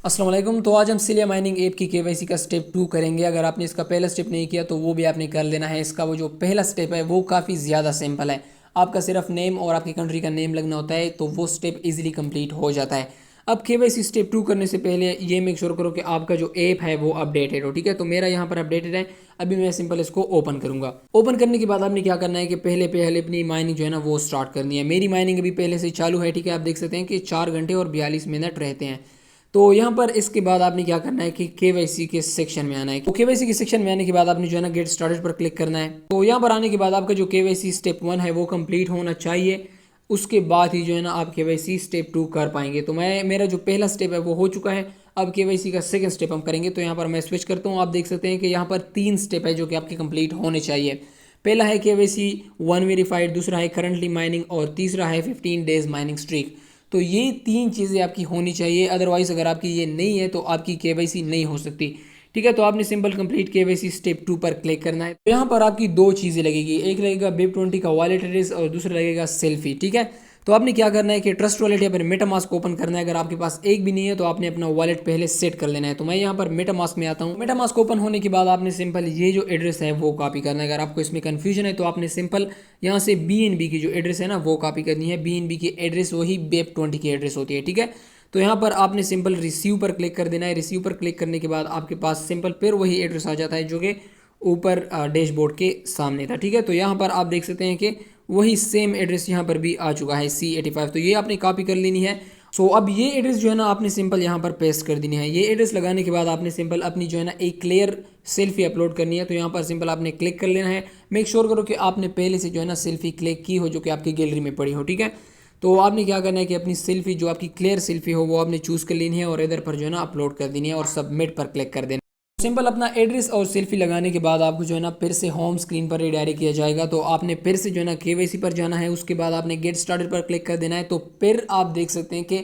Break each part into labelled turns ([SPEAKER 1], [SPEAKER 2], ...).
[SPEAKER 1] अस्सलाम वालेकुम। तो आज हम सिलिया माइनिंग ऐप की केवाईसी का स्टेप 2 करेंगे। अगर आपने इसका पहला स्टेप नहीं किया तो वो भी आपने कर लेना है। इसका वो जो पहला स्टेप है वो काफ़ी ज़्यादा सिंपल है। आपका सिर्फ नेम और आपकी कंट्री का नेम लगना होता है, तो वो स्टेप इजीली कंप्लीट हो जाता है। अब केवाईसी स्टेप 2 करने से पहले ये मेक श्योर करो कि आपका जो ऐप है वो अपडेटेड हो। ठीक है, तो मेरा यहाँ पर अपडेटेड है। अभी मैं सिंपल इसको ओपन करूंगा। ओपन करने के बाद आपने क्या करना है कि पहले पहले अपनी माइनिंग जो है ना वो स्टार्ट करनी है। मेरी माइनिंग अभी पहले से चालू है। ठीक है, आप देख सकते हैं कि 4 घंटे और 42 मिनट रहते हैं। तो यहाँ पर इसके बाद आपने क्या करना है कि केवाईसी के सेक्शन में आना है। तो केवाईसी के सेक्शन में आने के बाद आपने जो है ना गेट स्टार्टेड पर क्लिक करना है। तो यहाँ पर आने के बाद आपका जो केवाईसी स्टेप 1 है वो कंप्लीट होना चाहिए। उसके बाद ही जो है ना आप केवाईसी स्टेप 2 कर पाएंगे। तो मेरा जो पहला स्टेप है वो हो चुका है। अब केवाईसी का सेकंड स्टेप हम करेंगे। तो यहाँ पर मैं स्विच करता हूँ। आप देख सकते हैं कि यहाँ पर 3 स्टेप है जो कि आपके कंप्लीट होने चाहिए। पहला है केवाईसी 1 वेरीफाइड, दूसरा है करंटली माइनिंग और तीसरा है 15 डेज माइनिंग स्ट्रीक। तो ये 3 चीज़ें आपकी होनी चाहिए। अदरवाइज अगर आपकी ये नहीं है तो आपकी केवाईसी नहीं हो सकती। ठीक है, तो आपने सिंपल कंप्लीट केवाईसी स्टेप 2 पर क्लिक करना है। तो यहाँ पर आपकी 2 चीज़ें लगेगी, एक लगेगा BIP20 का वॉलेट एड्रेस और दूसरा लगेगा सेल्फी। ठीक है, तो आपने क्या करना है कि ट्रस्ट वॉलेट या फिर मेटामास्क ओपन करना है। अगर आपके पास एक भी नहीं है तो आपने अपना वॉलेट पहले सेट कर लेना है। तो मैं यहाँ पर मेटामास्क में आता हूँ। मेटामास्क ओपन होने के बाद आपने सिंपल ये जो एड्रेस है वो कॉपी करना है। अगर आपको इसमें कंफ्यूजन है तो आपने सिंपल यहाँ से BNB की जो एड्रेस है ना वो कॉपी करनी है। BNB की एड्रेस वही BIP20 की एड्रेस होती है। ठीक है, तो यहाँ पर आपने सिंपल रिसीव पर क्लिक कर देना है। रिसीव पर क्लिक करने के बाद आपके पास सिंपल फिर वही एड्रेस आ जाता है जो कि ऊपर डैशबोर्ड के सामने था। ठीक है, तो यहाँ पर आप देख सकते हैं कि वही सेम एड्रेस यहाँ पर भी आ चुका है C85। तो ये आपने कॉपी कर लेनी है। सो अब ये एड्रेस जो है ना आपने सिंपल यहाँ पर पेस्ट कर देनी है। ये एड्रेस लगाने के बाद आपने सिंपल अपनी जो है ना एक क्लियर सेल्फी अपलोड करनी है। तो यहाँ पर सिंपल आपने क्लिक कर लेना है। मेक श्योर करो कि आपने पहले से जो है ना सेल्फी क्लिक की हो जो कि आपकी गैलरी में पड़ी हो। ठीक है, तो आपने क्या करना है कि अपनी सेल्फी जो आपकी क्लियर सेल्फी हो वो आपने चूज़ कर लेनी है और इधर पर जो है ना अपलोड कर देनी है और सबमिट पर क्लिक कर देना। सिंपल अपना एड्रेस और सेल्फी लगाने के बाद आपको जो है ना फिर से होम स्क्रीन पर रिडायरेक्ट किया जाएगा। तो आपने फिर से जो है ना केवाईसी पर जाना है। उसके बाद आपने गेट स्टार्टेड पर क्लिक कर देना है। तो फिर आप देख सकते हैं कि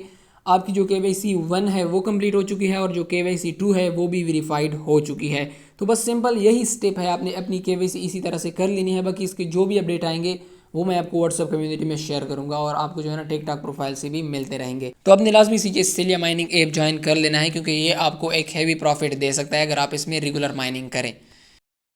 [SPEAKER 1] आपकी जो केवाईसी 1 है वो कंप्लीट हो चुकी है और जो केवाईसी 2 है वो भी वेरीफाइड हो चुकी है। तो बस सिंपल यही स्टेप है, आपने अपनी केवाईसी इसी तरह से कर लेनी है। बाकी इसके जो भी अपडेट आएंगे वो मैं आपको व्हाट्सअप कम्युनिटी में शेयर करूंगा और आपको जो है ना टिकटॉक प्रोफाइल से भी मिलते रहेंगे। तो अपने लाजमी से सिलिया माइनिंग ऐप ज्वाइन कर लेना है क्योंकि ये आपको एक हैवी प्रॉफिट दे सकता है अगर आप इसमें रेगुलर माइनिंग करें।